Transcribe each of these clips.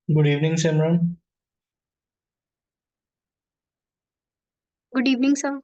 Good evening Simran. Good evening sir.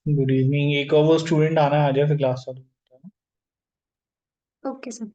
Good evening. एक और वो स्टूडेंट आना है, आ जाए फिर क्लास चालू होता है। Okay sir.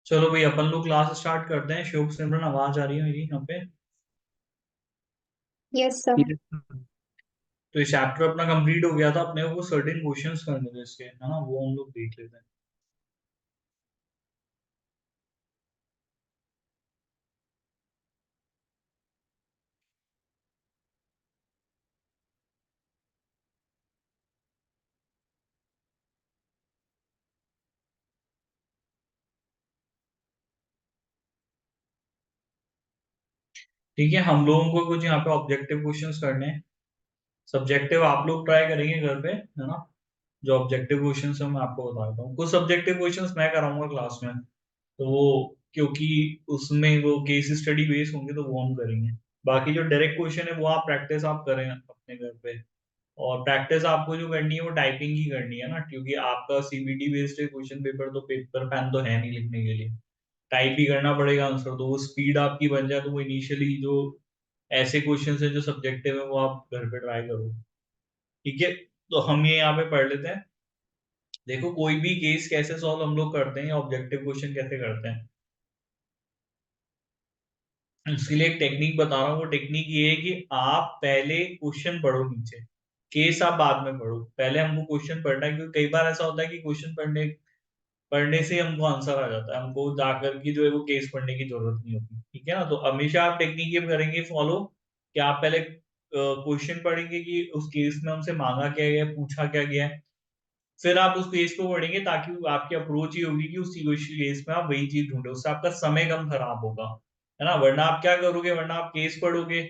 चलो भाई, अपन लोग क्लास स्टार्ट करते हैं। शुभ सिमरन, आवाज आ रही है मेरी यहाँ पे? Yes sir. Yes. तो ये चैप्टर अपना कंप्लीट हो गया था। अपने को सर्टेन क्वेश्चंस करने थे इसके, है ना, वो हम लोग देख लेते हैं। ठीक है, हम लोगों को कुछ यहाँ पे ऑब्जेक्टिव क्वेश्चंस करने हैं। सब्जेक्टिव आप लोग ट्राई करेंगे घर पे, है ना। जो ऑब्जेक्टिव क्वेश्चंस है मैं आपको बताता हूँ। कुछ सब्जेक्टिव क्वेश्चंस मैं कराऊंगा क्लास में, तो वो, क्योंकि उसमें वो केस स्टडी बेस होंगे तो वो हम करेंगे। बाकी जो डायरेक्ट क्वेश्चन है वो आप प्रैक्टिस आप करें अपने घर पे। और प्रैक्टिस आपको जो करनी है वो टाइपिंग ही करनी है ना, क्योंकि आपका सीबीटी बेस्ड क्वेश्चन पेपर, तो पेपर पेन तो है नहीं लिखने के लिए। टाइप ही करना पड़ेगा आंसर, तो वो स्पीड आपकी बन जाए तो वो इनिशियली जो ऐसे क्वेश्चन है जो सब्जेक्टिव है वो आप घर पे ट्राई करो। ठीक है, तो हम ये यहाँ पे पढ़ लेते हैं। देखो, कोई भी केस कैसे सॉल्व हम लोग करते हैं या ऑब्जेक्टिव क्वेश्चन कैसे करते हैं, इसके लिए एक टेक्निक बता रहा हूँ। वो टेक्निक ये है कि आप पहले क्वेश्चन पढ़ो नीचे, केस आप बाद में पढ़ो। पहले हमको क्वेश्चन पढ़ना है, क्योंकि कई बार ऐसा होता है कि क्वेश्चन पढ़ने पढ़ने से हमको आंसर आ जाता है, हमको जाकर की जो है वो केस पढ़ने की जरूरत नहीं होती। ठीक है ना, तो हमेशा आप टेक्निक ये करेंगे फॉलो कि आप पहले क्वेश्चन पढ़ेंगे कि उस केस में हमसे मांगा क्या गया है, पूछा क्या गया है। फिर आप उस केस को पढ़ेंगे, ताकि आपकी अप्रोच ही होगी कि उसी केस में आप वही चीज ढूंढे। उससे आपका समय कम खराब होगा, है ना। वरना आप क्या करोगे, वरना आप केस पढ़ोगे,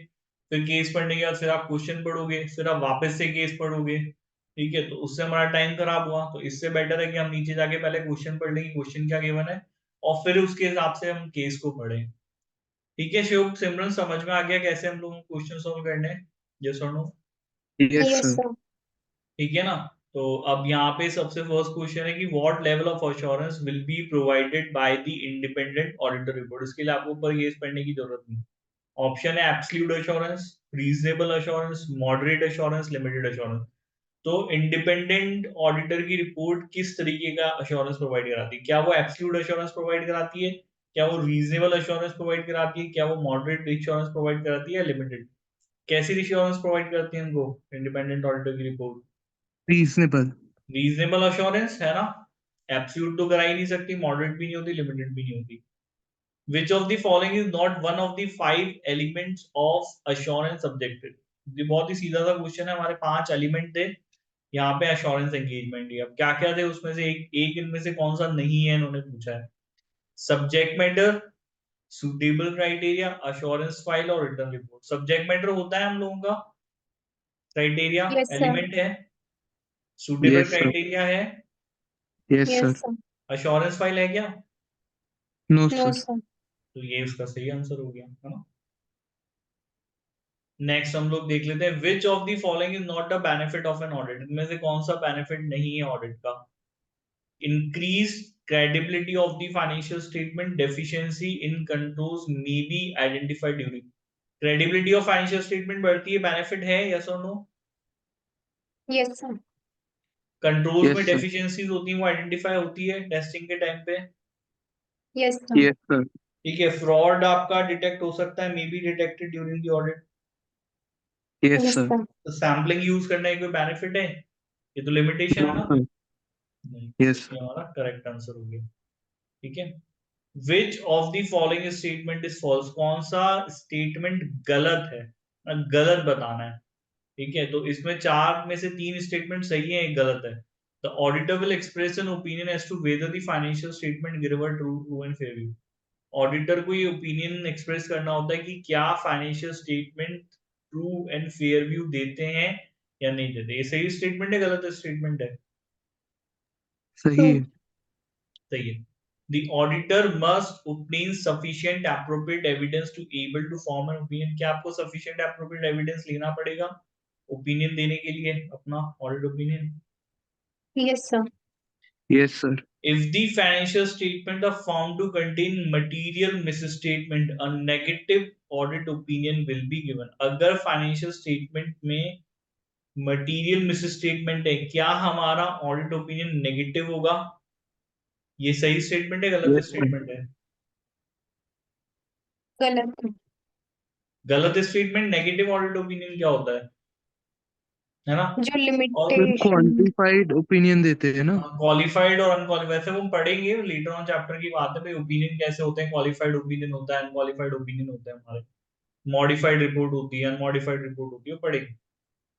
फिर केस पढ़ने के बाद फिर आप क्वेश्चन पढ़ोगे, फिर आप वापस से केस पढ़ोगे। ठीक है, तो उससे हमारा टाइम खराब हुआ। तो इससे बेटर है कि हम नीचे जाके पहले क्वेश्चन पढ़ लेंगे, क्वेश्चन क्या गिवन है, और फिर उसके हिसाब से हम केस को पढ़ें। ठीक है शिव सिमरन, समझ में आ गया कैसे हम लोग क्वेश्चन सोल्व करने हैं? यस और no? Yes yes sir. Sir. ठीक है ना। तो अब यहाँ पे सबसे फर्स्ट क्वेश्चन है कि what level of assurance will be provided by the independent auditor report. इसके लिए आपको ऊपर केस पढ़ने की जरूरत नहीं। ऑप्शन है absolute assurance, reasonable assurance, moderate assurance, limited assurance. तो इंडिपेंडेंट ऑडिटर की रिपोर्ट किस तरीके का अश्योरेंस प्रोवाइड कराती है? क्या वो एब्सोल्यूट अश्योरेंस प्रोवाइड कराती है, क्या वो रीजनेबल अश्योरेंस प्रोवाइड कराती है, क्या वो मॉडरेट अश्योरेंस प्रोवाइड कराती है, या लिमिटेड? कैसी रिश्योरेंस प्रोवाइड करती है इनको इंडिपेंडेंट ऑडिटर की रिपोर्ट? रीजनेबल। रीजनेबल अश्योरेंस है ना, एब्सोल्यूट तो करा ही नहीं सकती, मॉडरेट भी नहीं होती, लिमिटेड भी नहीं होती। Which of the following is not one of the 5 elements of assurance objective? ये बहुत ही सीधा सा क्वेश्चन है, हमारे 5 एलिमेंट थे यहाँ पे अश्योरेंस एंगेजमेंट की। अब क्या क्या थे उसमें से एक इनमें से कौन सा नहीं है इन्होंने पूछा है। Subject matter, suitable criteria, assurance file और रिटर्न रिपोर्ट। सब्जेक्ट मैटर होता है हम लोगों का क्राइटेरिया, Yes, sir. एलिमेंट है, सुटेबल यस सर। क्राइटेरिया है, yes Yes, sir. sir. Assurance file है क्या? No No, sir. sir. तो ये उसका सही आंसर हो गया है ना। नेक्स्ट हम लोग देख लेते हैं, विच of the following is not a benefit of an audit? इनमें से कौन सा बेनिफिट नहीं है ऑडिट का? Increase credibility of the financial statement, deficiency in controls may be identified during. Credibility of financial statement बढ़ती है, बेनिफिट है, यस और नो? Yes, sir. कंट्रोल्स में यस सर। डेफिशिएंसीज होती है, वो आइडेंटिफाई होती है टेस्टिंग के टाइम पे। Yes, sir. Yes sir. ठीक है, फ्रॉड आपका डिटेक्ट हो सकता है, may be detected during the audit. Yes Yes, sir. sir. तो सैम्पलिंग यूज करने का कोई बेनिफिट है? ये तो लिमिटेशन नो है ना। सर। नहीं, यस ये सर। हमारा करेक्ट आंसर हो गया। ठीक है, which of the following statement is false? कौन सा स्टेटमेंट गलत है, गलत बताना है। ठीक है, तो इसमें 4 में से 3 स्टेटमेंट सही है, एक गलत है। The auditor will express an opinion as to whether the financial statement given true and fair view. Auditor को ये ओपिनियन एक्सप्रेस करना होता है कि क्या financial statement true and fair view देते हैं या नहीं देते। ये सही स्टेटमेंट है, गलत स्टेटमेंट है? सही True. है। सही है। The auditor must obtain sufficient appropriate evidence to able to form an opinion। क्या आपको sufficient appropriate evidence लेना पड़ेगा ओपिनियन देने के लिए, अपना audit opinion? Yes, sir. Yes sir. If the financial statement are found to contain material misstatement, a negative audit opinion will be given। अगर financial statement में material misstatement है, क्या हमारा ऑडिट ओपिनियन नेगेटिव होगा? ये सही स्टेटमेंट है, गलत यस सर। स्टेटमेंट है? गलत। गलत स्टेटमेंट, नेगेटिव ऑडिट ओपिनियन क्या होता है ना। जो और फिर लिमिटेशन। क्वांटिफाइड ओपिनियन देते हैं ना। क्वालिफाइड और अनक्वालिफाइड, वैसे वो हम पढ़ेंगे लेटर ऑन चैप्टर की बात है भाई, ओपिनियन कैसे होते हैं, क्वालिफाइड ओपिनियन होता है, अनक्वालिफाइड ओपिनियन होता है हमारे, मॉडिफाइड रिपोर्ट होती है, अनमॉडिफाइड रिपोर्ट होती है, वो पढ़ेंगे।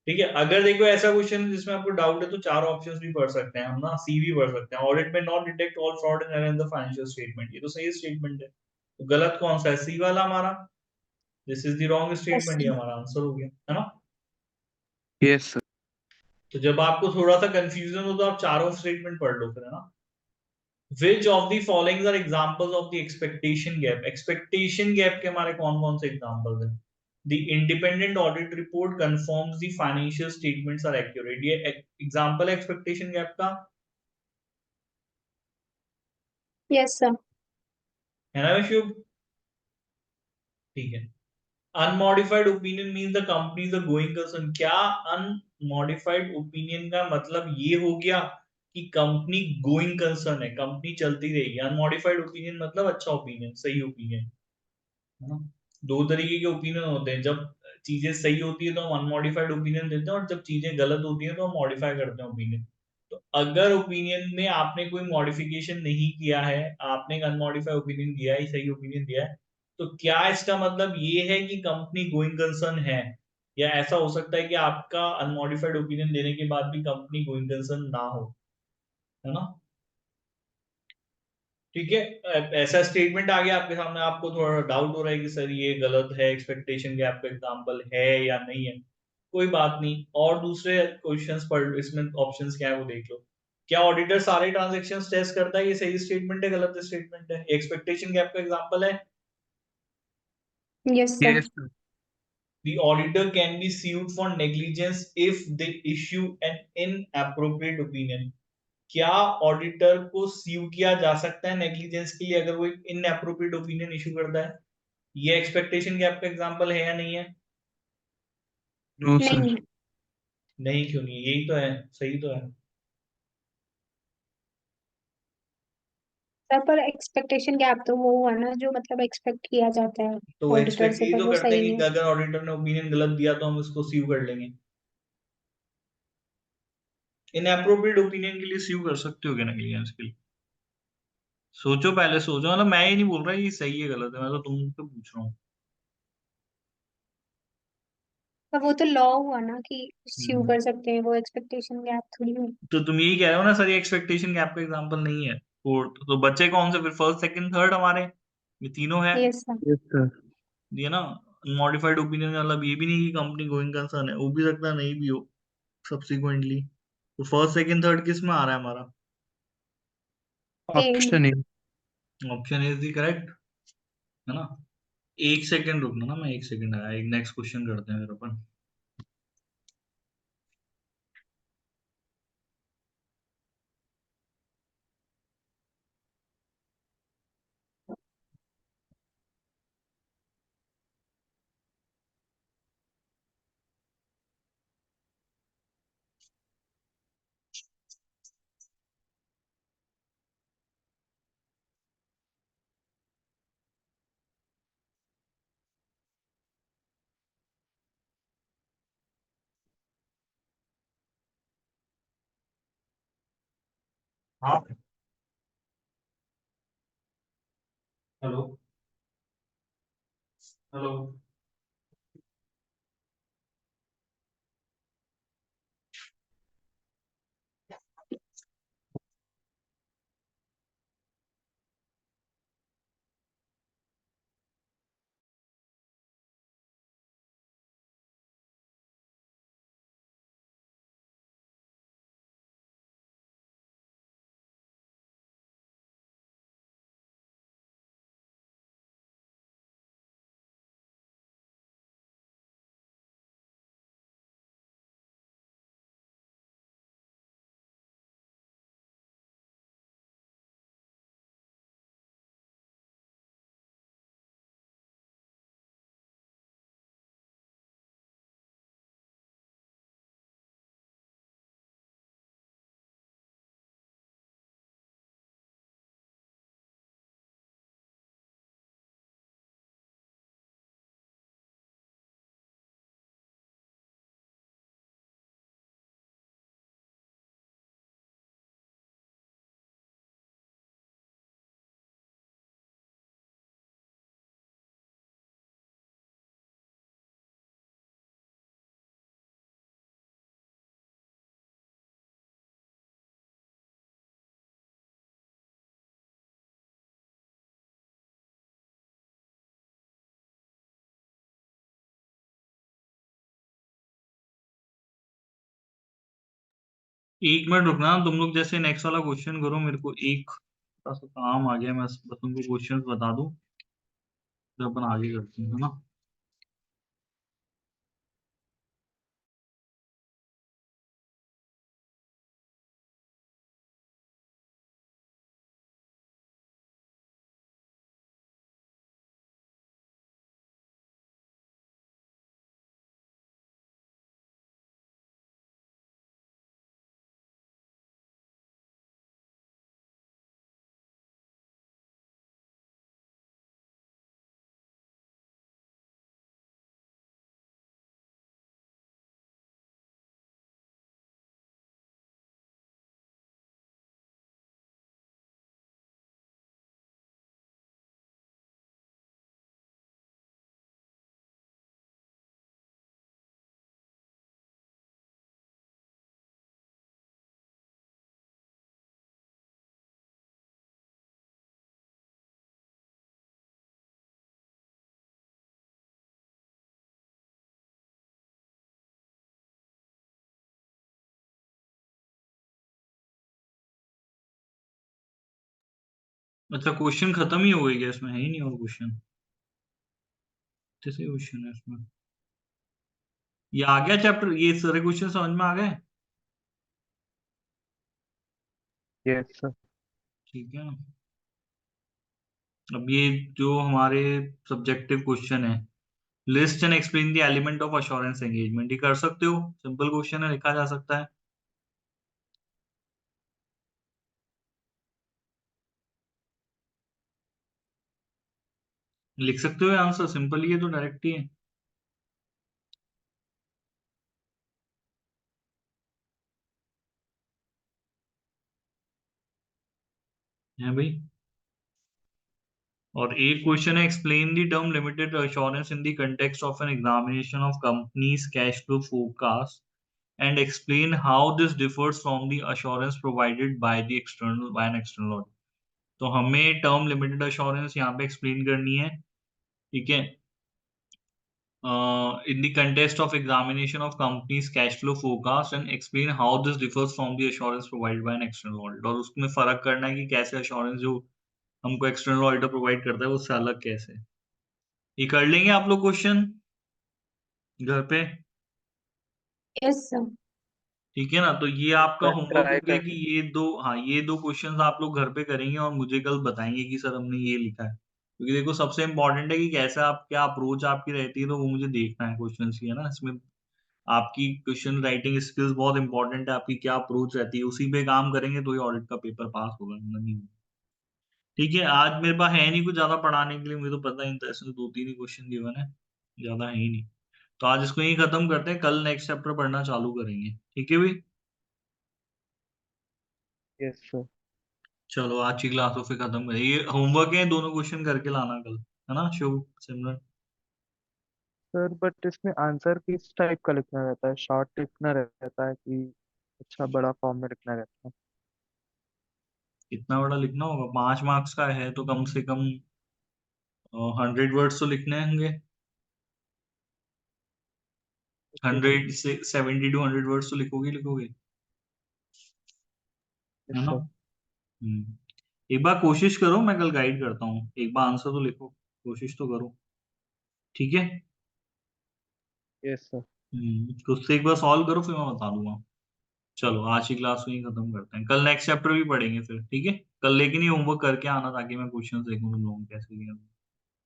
ठीक है, अगर देखो ऐसा क्वेश्चन जिसमें आपको डाउट है तो 4 ऑप्शंस भी पढ़ सकते हैं हम ना, सी भी पढ़ सकते हैं। ऑडिट में not detect all fraud and error in the financial statement, ये तो सही स्टेटमेंट है। तो गलत कौन सा है? सी वाला हमारा, this is the wrong Yes, statement, ये sir. हमारा आंसर हो गया है ना। Yes sir. तो जब आपको थोड़ा सा कंफ्यूजन हो तो आप चारों स्टेटमेंट पढ़ लो फिर, है ना। Which of the following are examples of the expectation gap? Expectation gap के हमारे कौन कौन से एग्जांपल्स हैं? The independent audit report confirms the financial statements are accurate। ये एग्जांपल है expectation gap का, Yes, sir. है ना विशु? ठीक है। Unmodified opinion means the company is a going concern। क्या unmodified opinion का मतलब ये हो गया कि कंपनी गोइंग कंसर्न है, कंपनी चलती रहेगी। अनमॉडिफाइड ओपिनियन मतलब अच्छा ओपिनियन, सही ओपिनियन, है ना। 2 तरीके के ओपिनियन होते हैं, जब चीजें सही होती है तो हम अनमॉडिफाइड ओपिनियन देते हैं, और जब चीजें गलत होती हैं तो हम मॉडिफाई करते हैं ओपिनियन। तो अगर ओपिनियन में आपने कोई मॉडिफिकेशन नहीं किया है, आपने एक अनमॉडिफाइड ओपिनियन दिया है, सही ओपिनियन दिया है, तो क्या इसका मतलब ये है कि कंपनी गोइंग कंसर्न है? या ऐसा हो सकता है कि आपका अनमॉडिफाइड ओपिनियन देने के बाद भी कंपनी गोइंग कंसर्न ना हो, है ना। ठीक है, ऐसा स्टेटमेंट आ गया आपके सामने, आपको थोड़ा डाउट हो रहा है कि सर ये गलत है, एक्सपेक्टेशन गैप का एग्जांपल है या नहीं है, कोई बात नहीं, और दूसरे क्वेश्चंस पढ़, इसमें ऑप्शंस क्या है वो देख लो। क्या ऑडिटर सारे ट्रांजैक्शंस टेस्ट करता है? ये सही स्टेटमेंट है, गलत स्टेटमेंट है? एक्सपेक्टेशन गैप का एग्जांपल है। Yes, sir. Yes sir. The auditor can be sued for negligence if they issue an inappropriate opinion। क्या ऑडिटर को स्यू किया जा सकता है नेग्लिजेंस के लिए अगर वो एक इनएप्रोप्रिएट ओपिनियन इशू करता है? ये एक्सपेक्टेशन गैप का एग्जांपल है या नहीं है? No sir. नहीं। नहीं, क्यों नहीं, यही तो है, सही तो है। पर एक्सपेक्टेशन गैप तो वो हुआ ना जो मतलब एक्सपेक्ट किया जाता है तो वो ऑडिटर एक्सपेक्ट से, यही पर तो वो करते सही हैं नहीं कि है। अगर ऑडिटर ने ओपिनियन गलत दिया तो हम उसको सीव कर लेंगे। इनएप्रोप्रिएट ओपिनियन के लिए सीव कर सकते हो क्या नेग्लिजेंस के लिए? सोचो, पहले सोचो, मतलब मैं ये नहीं बोल रहा ये सही है गलत है, मैं तो तुमसे पूछ रहा हूँ। पर वो तो लॉ हुआ ना कि स्यू हम्म। कर सकते हैं, वो एक्सपेक्टेशन गैप थोड़ी हुई। तो तुम यही कह रहे हो ना सर, ये एक्सपेक्टेशन गैप का एग्जांपल नहीं है। फोर्थ तो बच्चे कौन से फिर, फर्स्ट सेकंड थर्ड हमारे, ये तीनों है। Yes sir. Yes sir. ये ना मॉडिफाइड ओपिनियन का मतलब ये भी नहीं कि कंपनी गोइंग कंसर्न है, वो भी सकता है नहीं भी हो सब्सिक्वेंटली। तो फर्स्ट सेकंड थर्ड किस में आ रहा है हमारा? ए में। Option A. Option is the correct, है ना? एक सेकंड रुकना ना, मैं एक सेकंड आया, एक नेक्स्ट क्वेश्चन करते हैं फिर अपन। हाँ। हेलो। हेलो। एक मिनट रुकना, तुम लोग जैसे नेक्स्ट वाला क्वेश्चन करो, मेरे को एक थोड़ा सा काम आ गया, मैं बस तुमको क्वेश्चन बता दूं, फिर अपन आगे करते हैं, है ना? अच्छा, क्वेश्चन खत्म ही हो गई क्या? इसमें है ही नहीं और क्वेश्चन? कैसे क्वेश्चन है इसमें? ये आ गया चैप्टर, ये सारे क्वेश्चन समझ में आ गए? Yes sir. ठीक है ना। अब ये जो हमारे सब्जेक्टिव क्वेश्चन है, list and explain the element of assurance engagement, ये कर सकते हो, सिंपल क्वेश्चन है, लिखा जा सकता है। लिख सकते हो आंसर, सिंपल ही है, तो डायरेक्ट ही है भाई। और एक क्वेश्चन है, explain the term limited assurance in the context of an examination of companies cash flow forecast and explain how this differs from the assurance provided by an external auditor. तो हमें term limited assurance यहाँ पे explain करनी है, ठीक है, in the context of examination of company's cash flow forecast and explain how this differs from the assurance provided by an external auditor। और उसमें फर्क करना है कि कैसे assurance जो हमको एक्सटर्नल ऑडिटर प्रोवाइड करता है उससे अलग कैसे है। ये कर लेंगे आप लोग क्वेश्चन घर पे, यस सर। ठीक है ना। तो ये आपका मैं होमवर्क हो ट्राई गया कर कि ये दो, हाँ ये दो क्वेश्चंस आप लोग घर पे करेंगे और मुझे कल बताएंगे कि सर हमने ये लिखा है। क्योंकि देखो सबसे इंपॉर्टेंट है कि कैसे आप, क्या अप्रोच आपकी रहती है, तो वो मुझे देखना है क्वेश्चंस की, है ना। इसमें आपकी क्वेश्चन राइटिंग स्किल्स बहुत इंपॉर्टेंट है, आपकी क्या अप्रोच रहती है, उसी पे काम करेंगे तो ही ऑडिट का पेपर पास होगा, नहीं। ठीक है, आज मेरे पास है नहीं कुछ ज्यादा पढ़ाने के लिए, मुझे तो पता ही नहीं था, इसमें दो तीन ही क्वेश्चन गिवन है, ज्यादा है ही नहीं। तो आज इसको यही खत्म करते हैं, कल नेक्स्ट चैप्टर पढ़ना चालू करेंगे, ठीक है भाई। Yes sir. चलो आज की क्लास तो फिर खत्म करें, ये होमवर्क है, दोनों क्वेश्चन करके लाना कल, है ना शुभ सिमरन। सर बट इसमें आंसर किस टाइप का लिखना रहता है, शॉर्ट लिखना रहता है कि अच्छा बड़ा फॉर्म में लिखना रहता है? कितना बड़ा लिखना होगा, 5 मार्क्स का है तो कम से कम 100 वर्ड्स तो लिखने होंगे, ओके सर। 170 to 100 वर्ड्स तो लिखोगे लिखोगे, है यस ना। सर। एक बार कोशिश करो, मैं कल गाइड करता हूँ, एक बार आंसर तो लिखो, कोशिश तो करो, ठीक है। Yes sir. खुद से एक बार सॉल्व करो फिर मैं बता दूंगा। चलो आज की क्लास में ही खत्म करते हैं, कल नेक्स्ट चैप्टर भी पढ़ेंगे फिर, ठीक है। कल लेकिन ये होमवर्क करके आना ताकि मैं क्वेश्चन देखूं तुम लोगों ने कैसे किया।